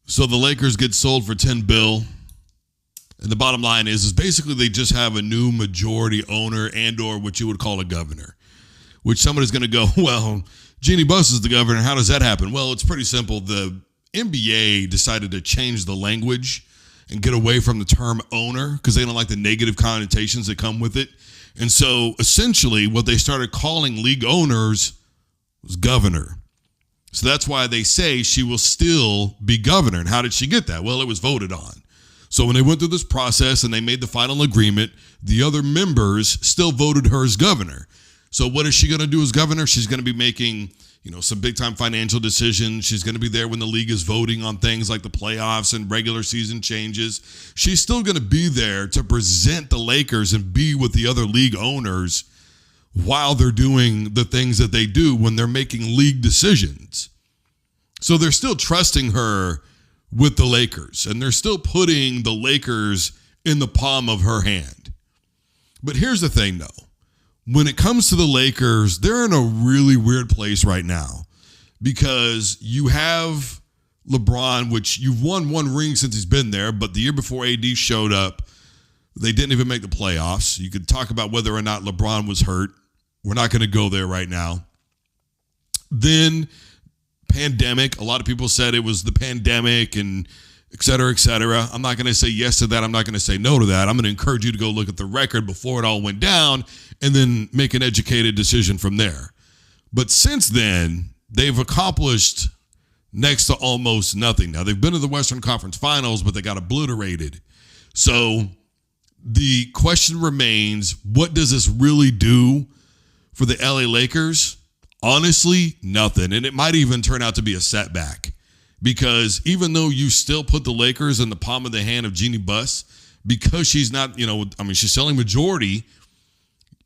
So the Lakers get sold for $10 billion. And the bottom line is basically they just have a new majority owner and or what you would call a governor, which somebody's going to go, well, Jeannie Buss is the governor. How does that happen? Well, it's pretty simple. The NBA decided to change the language and get away from the term owner because they don't like the negative connotations that come with it. And so essentially what they started calling league owners was governor. So that's why they say she will still be governor. And how did she get that? Well, it was voted on. So when they went through this process and they made the final agreement, the other members still voted her as governor. So what is she going to do as governor? She's going to be making, some big time financial decisions. She's going to be there when the league is voting on things like the playoffs and regular season changes. She's still going to be there to present the Lakers and be with the other league owners while they're doing the things that they do when they're making league decisions. So they're still trusting her with the Lakers, and they're still putting the Lakers in the palm of her hand. But here's the thing, though. When it comes to the Lakers, they're in a really weird place right now because you have LeBron, which you've won one ring since he's been there, but the year before AD showed up, they didn't even make the playoffs. You could talk about whether or not LeBron was hurt. We're not going to go there right now. Then pandemic. A lot of people said it was the pandemic and et cetera, et cetera. I'm not going to say yes to that. I'm not going to say no to that. I'm going to encourage you to go look at the record before it all went down and then make an educated decision from there. But since then, they've accomplished next to almost nothing. Now, they've been to the Western Conference Finals, but they got obliterated. So the question remains, what does this really do for the LA Lakers? Honestly, nothing. And it might even turn out to be a setback because even though you still put the Lakers in the palm of the hand of Jeannie Buss, because she's not, she's selling majority,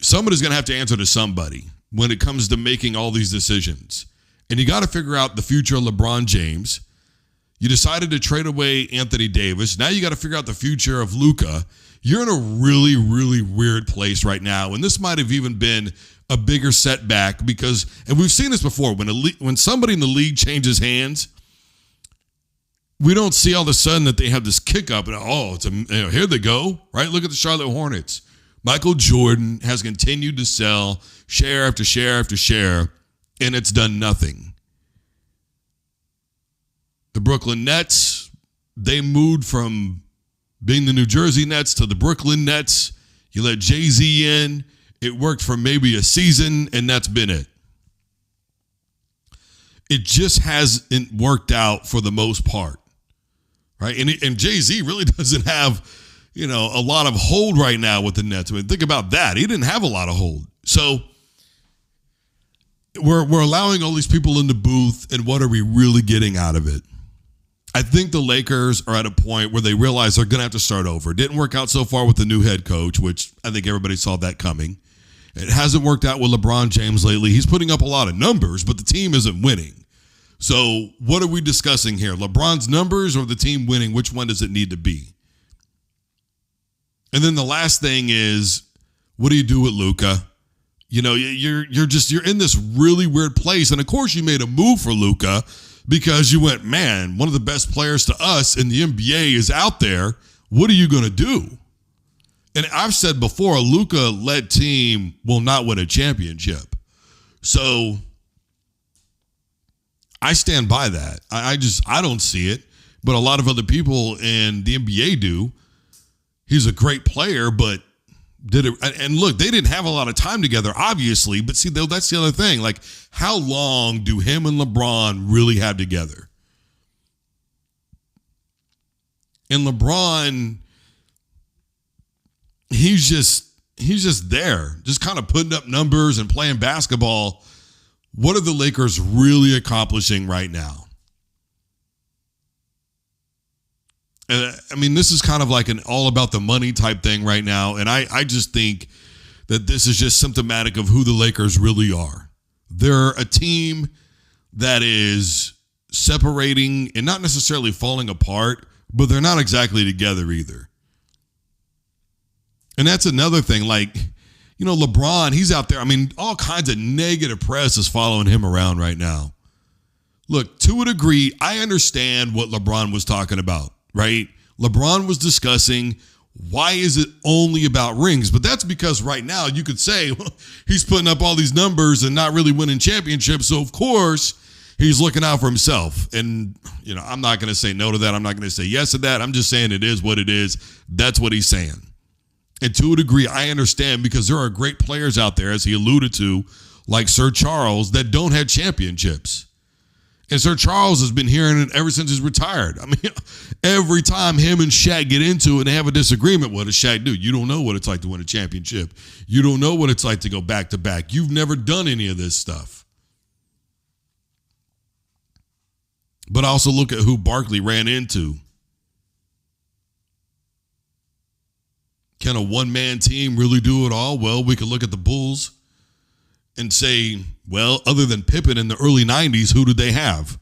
somebody's going to have to answer to somebody when it comes to making all these decisions. And you got to figure out the future of LeBron James. You decided to trade away Anthony Davis. Now you got to figure out the future of Luka. You're in a really, really weird place right now. And this might have even been a bigger setback because, and we've seen this before, when somebody in the league changes hands, we don't see all of a sudden that they have this kick up and here they go, right? Look at the Charlotte Hornets. Michael Jordan has continued to sell share after share after share, and it's done nothing. The Brooklyn Nets, they moved from being the New Jersey Nets to the Brooklyn Nets. You let Jay-Z in. It worked for maybe a season, and that's been it. It just hasn't worked out for the most part, right? And Jay-Z really doesn't have, a lot of hold right now with the Nets. I mean, think about that. He didn't have a lot of hold. So we're allowing all these people in the booth, and what are we really getting out of it? I think the Lakers are at a point where they realize they're going to have to start over. It didn't work out so far with the new head coach, which I think everybody saw that coming. It hasn't worked out with LeBron James lately. He's putting up a lot of numbers, but the team isn't winning. So what are we discussing here? LeBron's numbers or the team winning? Which one does it need to be? And then the last thing is, what do you do with Luka? You're in this really weird place. And of course you made a move for Luka because you went, man, one of the best players to us in the NBA is out there. What are you going to do? And I've said before, a Luka-led team will not win a championship. So I stand by that. I don't see it, but a lot of other people in the NBA do. He's a great player, but and look, they didn't have a lot of time together, obviously, but see, that's the other thing. Like, how long do him and LeBron really have together? And LeBron, he's just there, just kind of putting up numbers and playing basketball. What are the Lakers really accomplishing right now? And this is kind of like an all about the money type thing right now. And I just think that this is just symptomatic of who the Lakers really are. They're a team that is separating and not necessarily falling apart, but they're not exactly together either. And that's another thing. Like, LeBron, he's out there. All kinds of negative press is following him around right now. Look, to a degree, I understand what LeBron was talking about, right? LeBron was discussing why is it only about rings? But that's because right now you could say, well, he's putting up all these numbers and not really winning championships. So, of course, he's looking out for himself. And, I'm not going to say no to that. I'm not going to say yes to that. I'm just saying it is what it is. That's what he's saying. And to a degree, I understand because there are great players out there, as he alluded to, like Sir Charles, that don't have championships. And Sir Charles has been hearing it ever since he's retired. I mean, every time him and Shaq get into it and they have a disagreement, what does Shaq do? You don't know what it's like to win a championship. You don't know what it's like to go back to back. You've never done any of this stuff. But also look at who Barkley ran into. Can a one-man team really do it all? Well, we could look at the Bulls and say, well, other than Pippen in the early 90s, who did they have?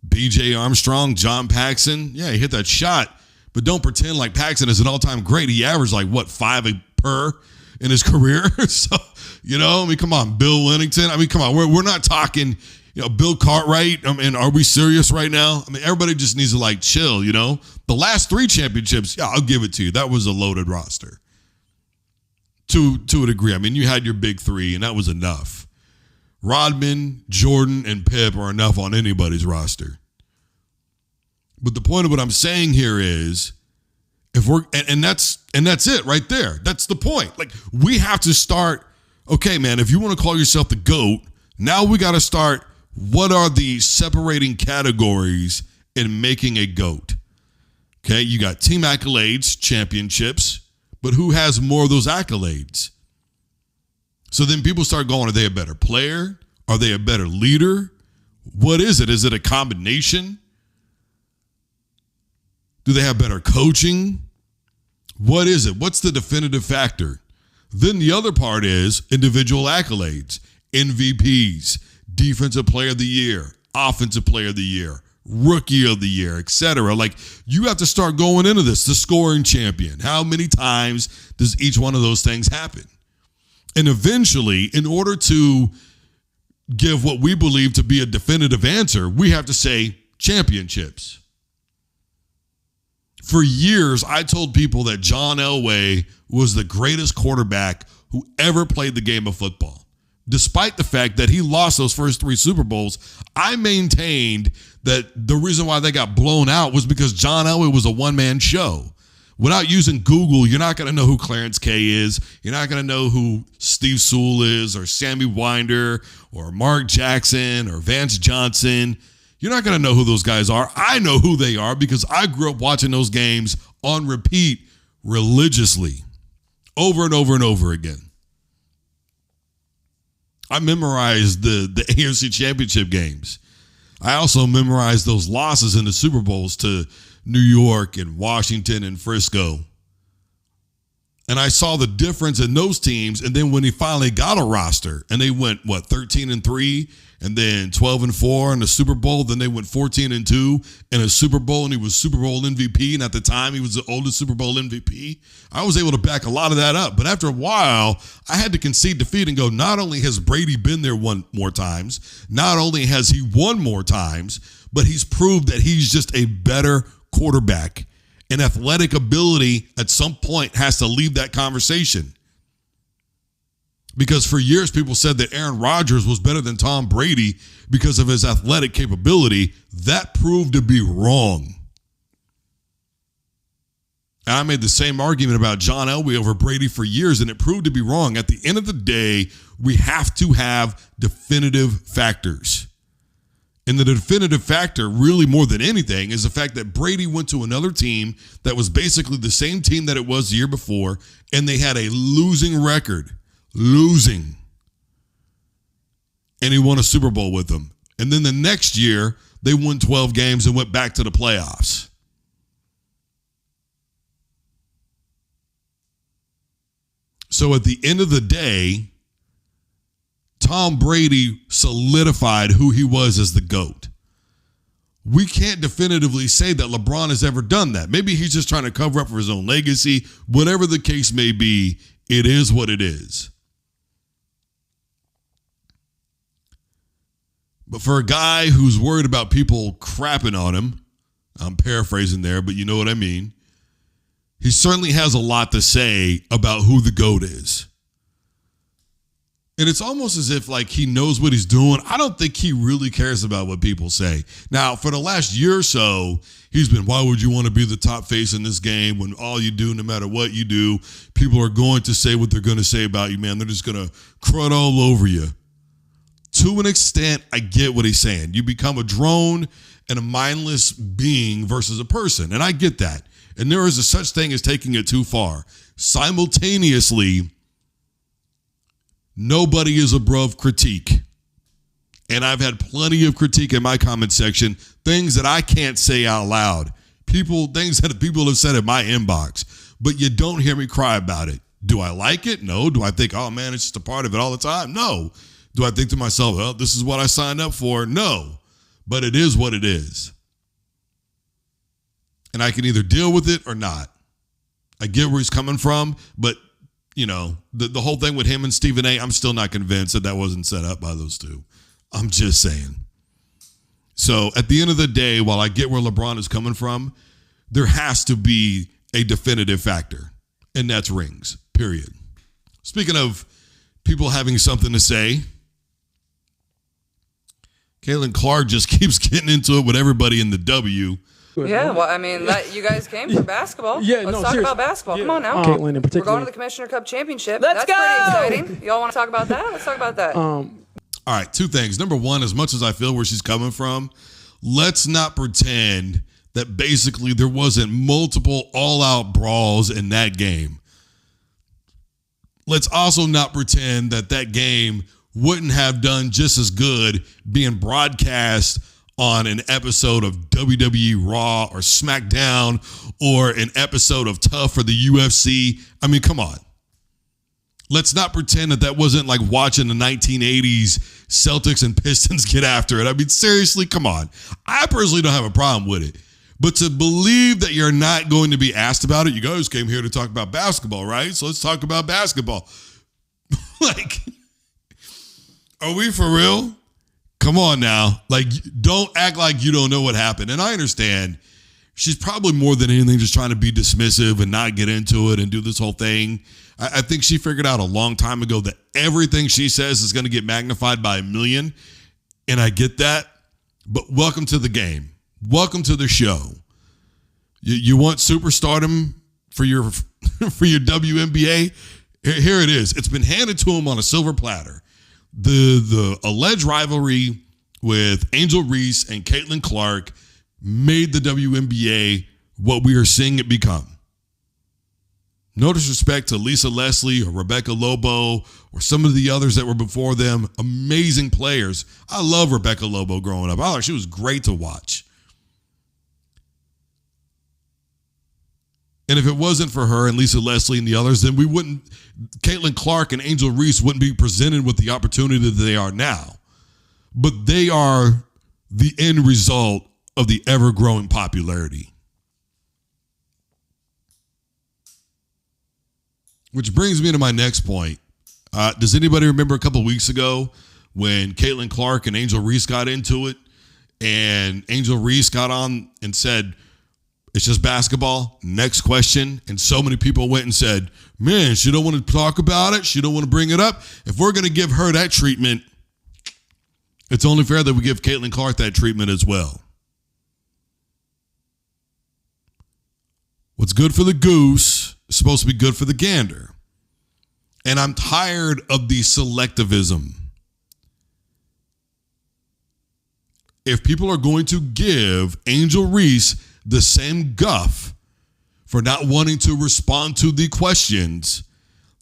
B.J. Armstrong, John Paxson. Yeah, he hit that shot, but don't pretend like Paxson is an all-time great. He averaged 5 per in his career. So, come on, Bill Wennington. Come on, we're not talking, Bill Cartwright. Are we serious right now? Everybody just needs to chill, The last 3 championships, yeah, I'll give it to you. That was a loaded roster. To a degree. You had your big 3, and that was enough. Rodman, Jordan, and Pip are enough on anybody's roster. But the point of what I'm saying here is, if we're and that's it right there. That's the point. We have to start. Okay, man. If you want to call yourself the GOAT, now we got to start. What are the separating categories in making a GOAT? Okay, you got team accolades, championships. But who has more of those accolades? So then people start going, are they a better player? Are they a better leader? What is it? Is it a combination? Do they have better coaching? What is it? What's the definitive factor? Then the other part is individual accolades, MVPs, defensive player of the year, offensive player of the year, rookie of the year, etc. You have to start going into this. The scoring champion. How many times does each one of those things happen? And eventually, in order to give what we believe to be a definitive answer, we have to say championships. For years, I told people that John Elway was the greatest quarterback who ever played the game of football. Despite the fact that he lost those first 3 Super Bowls, I maintained that the reason why they got blown out was because John Elway was a one-man show. Without using Google, you're not going to know who Clarence Kay is. You're not going to know who Steve Sewell is or Sammy Winder or Mark Jackson or Vance Johnson. You're not going to know who those guys are. I know who they are because I grew up watching those games on repeat religiously over and over and over again. I memorized the AFC Championship games. I also memorized those losses in the Super Bowls to New York and Washington and Frisco. And I saw the difference in those teams. And then when he finally got a roster and they went, 13-3 and then 12-4 in the Super Bowl. Then they went 14-2 in a Super Bowl and he was Super Bowl MVP. And at the time he was the oldest Super Bowl MVP. I was able to back a lot of that up. But after a while, I had to concede defeat and go, not only has Brady been there one more times, not only has he won more times, but he's proved that he's just a better quarterback. And athletic ability at some point has to leave that conversation. Because for years, people said that Aaron Rodgers was better than Tom Brady because of his athletic capability. That proved to be wrong. And I made the same argument about John Elway over Brady for years, and it proved to be wrong. At the end of the day, we have to have definitive factors. And the definitive factor, really more than anything, is the fact that Brady went to another team that was basically the same team that it was the year before, and they had a losing record. Losing. And he won a Super Bowl with them. And then the next year, they won 12 games and went back to the playoffs. So at the end of the day, Tom Brady solidified who he was as the GOAT. We can't definitively say that LeBron has ever done that. Maybe he's just trying to cover up for his own legacy. Whatever the case may be, it is what it is. But for a guy who's worried about people crapping on him, I'm paraphrasing there, but you know what I mean, he certainly has a lot to say about who the GOAT is. And it's almost as if like he knows what he's doing. I don't think he really cares about what people say. Now, for the last year or so, he's been, why would you want to be the top face in this game when all you do, no matter what you do, people are going to say what they're going to say about you, man. They're just going to crud all over you. To an extent, I get what he's saying. You become a drone and a mindless being versus a person. And I get that. And there is a such thing as taking it too far. Simultaneously, nobody is above critique. And I've had plenty of critique in my comment section, things that I can't say out loud. Things that people have said in my inbox, but you don't hear me cry about it. Do I like it? No. Do I think, oh man, it's just a part of it all the time? No. Do I think to myself, well, this is what I signed up for? No. But it is what it is. And I can either deal with it or not. I get where he's coming from, but you know, the whole thing with him and Stephen A., I'm still not convinced that wasn't set up by those two. I'm just saying. So at the end of the day, while I get where LeBron is coming from, there has to be a definitive factor, and that's rings, period. Speaking of people having something to say, Caitlin Clark just keeps getting into it with everybody in the W. Yeah, well, I mean, you guys came for basketball. Let's talk about basketball. Yeah. Come on now. Caitlin in particular. We're going to the Commissioner Cup Championship. Let's go! Pretty exciting. Y'all want to talk about that? Let's talk about that. All right, two things. Number one, as much as I feel where she's coming from, let's not pretend that basically there wasn't multiple all-out brawls in that game. Let's also not pretend that game wouldn't have done just as good being broadcast on an episode of WWE Raw or SmackDown or an episode of Tough for the UFC. I mean, come on. Let's not pretend that wasn't like watching the 1980s Celtics and Pistons get after it. I mean, seriously, come on. I personally don't have a problem with it. But to believe that you're not going to be asked about it, you guys came here to talk about basketball, right? So let's talk about basketball. Like, are we for real? Come on now. Like, don't act like you don't know what happened. And I understand she's probably more than anything just trying to be dismissive and not get into it and do this whole thing. I think she figured out a long time ago that everything she says is going to get magnified by 1,000,000. And I get that. But welcome to the game. Welcome to the show. You want superstardom for your WNBA? Here it is. It's been handed to him on a silver platter. The alleged rivalry with Angel Reese and Caitlin Clark made the WNBA what we are seeing it become. No disrespect to Lisa Leslie or Rebecca Lobo or some of the others that were before them. Amazing players. I love Rebecca Lobo growing up. I thought she was great to watch. And if it wasn't for her and Lisa Leslie and the others, then Caitlin Clark and Angel Reese wouldn't be presented with the opportunity that they are now. But they are the end result of the ever-growing popularity. Which brings me to my next point. Does anybody remember a couple of weeks ago when Caitlin Clark and Angel Reese got into it and Angel Reese got on and said, it's just basketball. Next question. And so many people went and said, man, she don't want to talk about it. She don't want to bring it up. If we're going to give her that treatment, it's only fair that we give Caitlin Clark that treatment as well. What's good for the goose is supposed to be good for the gander. And I'm tired of the selectivism. If people are going to give Angel Reese the same guff for not wanting to respond to the questions,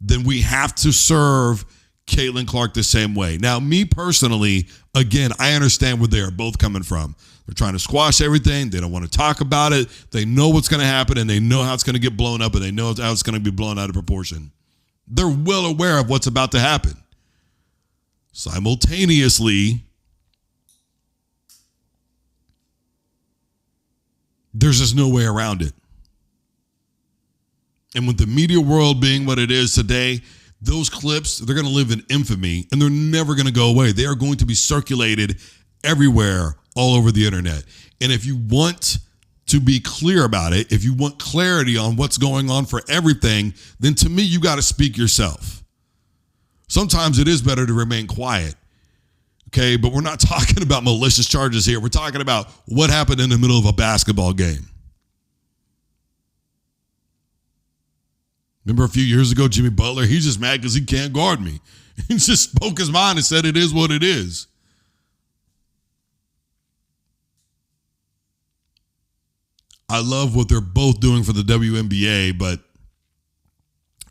then we have to serve Caitlin Clark the same way. Now, me personally, again, I understand where they are both coming from. They're trying to squash everything. They don't want to talk about it. They know what's going to happen, and they know how it's going to get blown up, and they know how it's going to be blown out of proportion. They're well aware of what's about to happen. Simultaneously, there's just no way around it. And with the media world being what it is today, those clips, they're going to live in infamy, and they're never going to go away. They are going to be circulated everywhere, all over the internet. And if you want to be clear about it, if you want clarity on what's going on for everything, then to me, you got to speak yourself. Sometimes it is better to remain quiet. Okay, but we're not talking about malicious charges here. We're talking about what happened in the middle of a basketball game. Remember a few years ago, Jimmy Butler, he's just mad because he can't guard me. He just spoke his mind and said it is what it is. I love what they're both doing for the WNBA,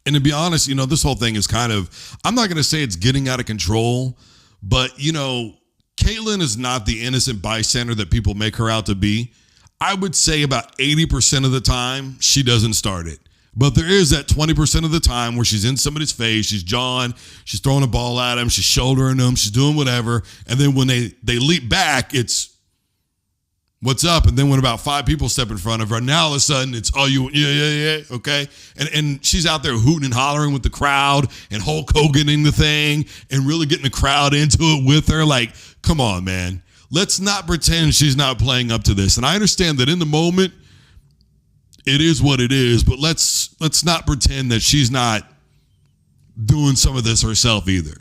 and to be honest, this whole thing is kind of, I'm not going to say it's getting out of control, but, Caitlyn is not the innocent bystander that people make her out to be. I would say about 80% of the time, she doesn't start it. But there is that 20% of the time where she's in somebody's face, she's jawing, she's throwing a ball at them, she's shouldering them, she's doing whatever. And then when they leap back, it's, what's up? And then when about 5 people step in front of her, now all of a sudden it's, oh, yeah, okay? And she's out there hooting and hollering with the crowd and Hulk Hoganing the thing and really getting the crowd into it with her. Like, come on, man. Let's not pretend she's not playing up to this. And I understand that in the moment, it is what it is, but let's not pretend that she's not doing some of this herself either.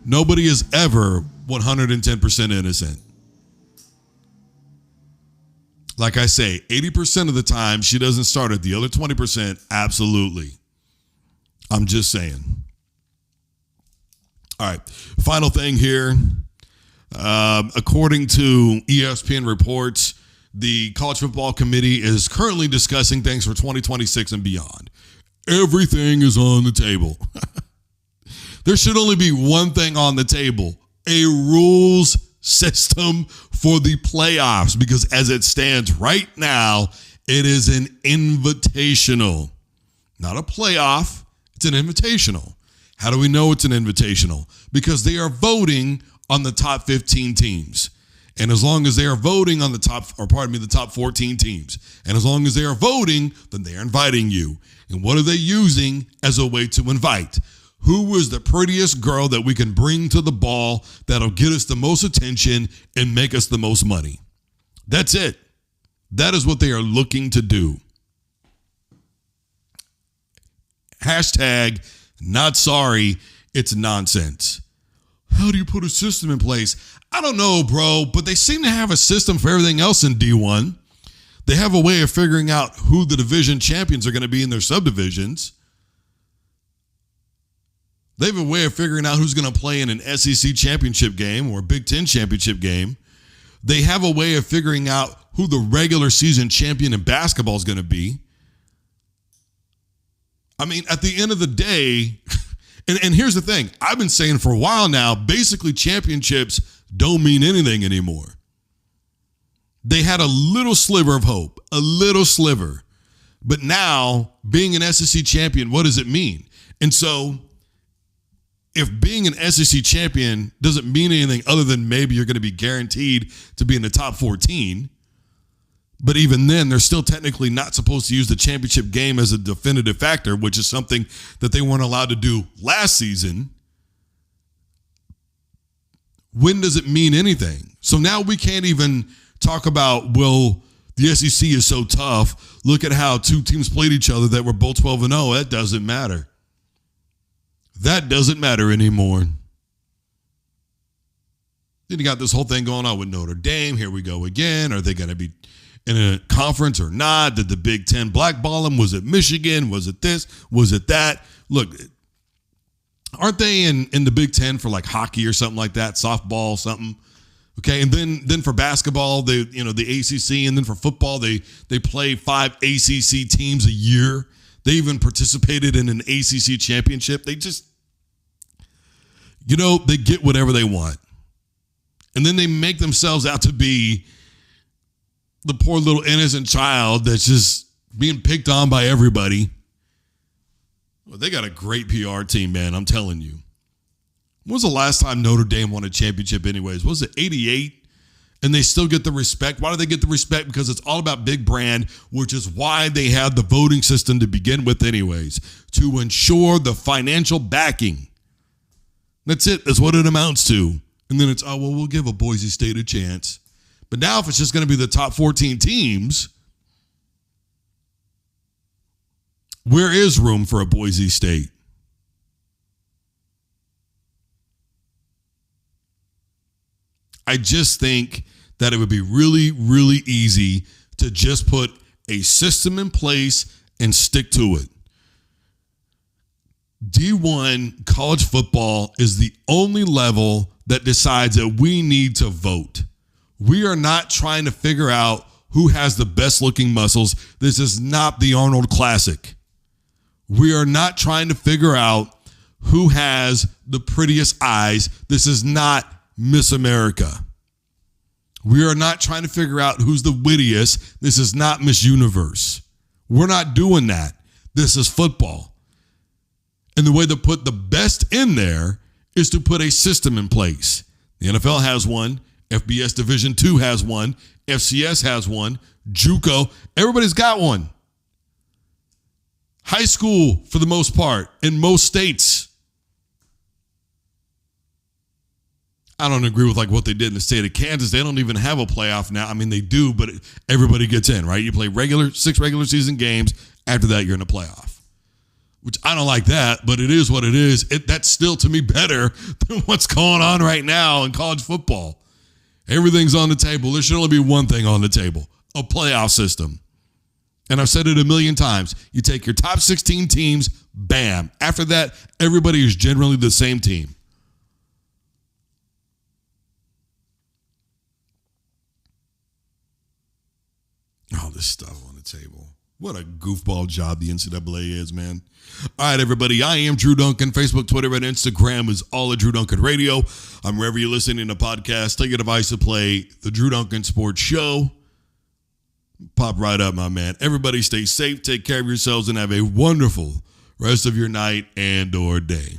Nobody is ever 110% innocent. Like I say, 80% of the time she doesn't start it. The other 20%, absolutely. I'm just saying. All right, final thing here. According to ESPN reports, the College Football Committee is currently discussing things for 2026 and beyond. Everything is on the table. There should only be one thing on the table: a rules system for the playoffs, because as it stands right now, it is an invitational. Not a playoff, it's an invitational. How do we know it's an invitational? Because they are voting on the top 15 teams. And as long as they are voting on the top 14 teams, and as long as they are voting, then they are inviting you. And what are they using as a way to invite? Who is the prettiest girl that we can bring to the ball that'll get us the most attention and make us the most money? That's it. That is what they are looking to do. Hashtag not sorry, it's nonsense. How do you put a system in place? I don't know, bro, but they seem to have a system for everything else in D1. They have a way of figuring out who the division champions are going to be in their subdivisions. They have a way of figuring out who's going to play in an SEC championship game or a Big Ten championship game. They have a way of figuring out who the regular season champion in basketball is going to be. I mean, at the end of the day, and here's the thing, I've been saying for a while now, basically championships don't mean anything anymore. They had a little sliver of hope, a little sliver. But now, being an SEC champion, what does it mean? And so, if being an SEC champion doesn't mean anything other than maybe you're going to be guaranteed to be in the top 14, but even then, they're still technically not supposed to use the championship game as a definitive factor, which is something that they weren't allowed to do last season. When does it mean anything? So now we can't even talk about, well, the SEC is so tough. Look at how 2 teams played each other that were both 12-0. That doesn't matter. That doesn't matter anymore. Then you got this whole thing going on with Notre Dame. Here we go again. Are they going to be in a conference or not? Did the Big Ten blackball them? Was it Michigan? Was it this? Was it that? Look, aren't they in the Big Ten for like hockey or something like that? Softball, something. Okay, and then for basketball, the ACC, and then for football, they play 5 ACC teams a year. They even participated in an ACC championship. They just, they get whatever they want. And then they make themselves out to be the poor little innocent child that's just being picked on by everybody. Well, they got a great PR team, man, I'm telling you. When was the last time Notre Dame won a championship anyways? Was it 88? And they still get the respect. Why do they get the respect? Because it's all about big brand, which is why they had the voting system to begin with anyways, to ensure the financial backing. That's it. That's what it amounts to. And then it's, we'll give a Boise State a chance. But now if it's just going to be the top 14 teams, where is room for a Boise State? I just think that it would be really, really easy to just put a system in place and stick to it. D1 college football is the only level that decides that we need to vote. We are not trying to figure out who has the best looking muscles. This is not the Arnold Classic. We are not trying to figure out who has the prettiest eyes. This is not Miss America. We are not trying to figure out who's the wittiest. This is not Miss Universe. We're not doing that. This is football. And the way to put the best in there is to put a system in place. The NFL has one. FBS Division II has one. FCS has one. JUCO. Everybody's got one. High school, for the most part, in most states. I don't agree with what they did in the state of Kansas. They don't even have a playoff now. I mean, they do, but everybody gets in, right? You play 6 regular season games. After that, you're in a playoff. Which I don't like that, but it is what it is. That's still, to me, better than what's going on right now in college football. Everything's on the table. There should only be one thing on the table, a playoff system. And I've said it a million times. You take your top 16 teams, bam. After that, everybody is generally the same team. All this stuff on the table. What a goofball job the NCAA is, man. All right, everybody. I am Drew Duncan. Facebook, Twitter, and Instagram is all at Drew Duncan Radio. I'm wherever you're listening to podcasts. Take your device to play the Drew Duncan Sports Show. Pop right up, my man. Everybody stay safe, take care of yourselves, and have a wonderful rest of your night and or day.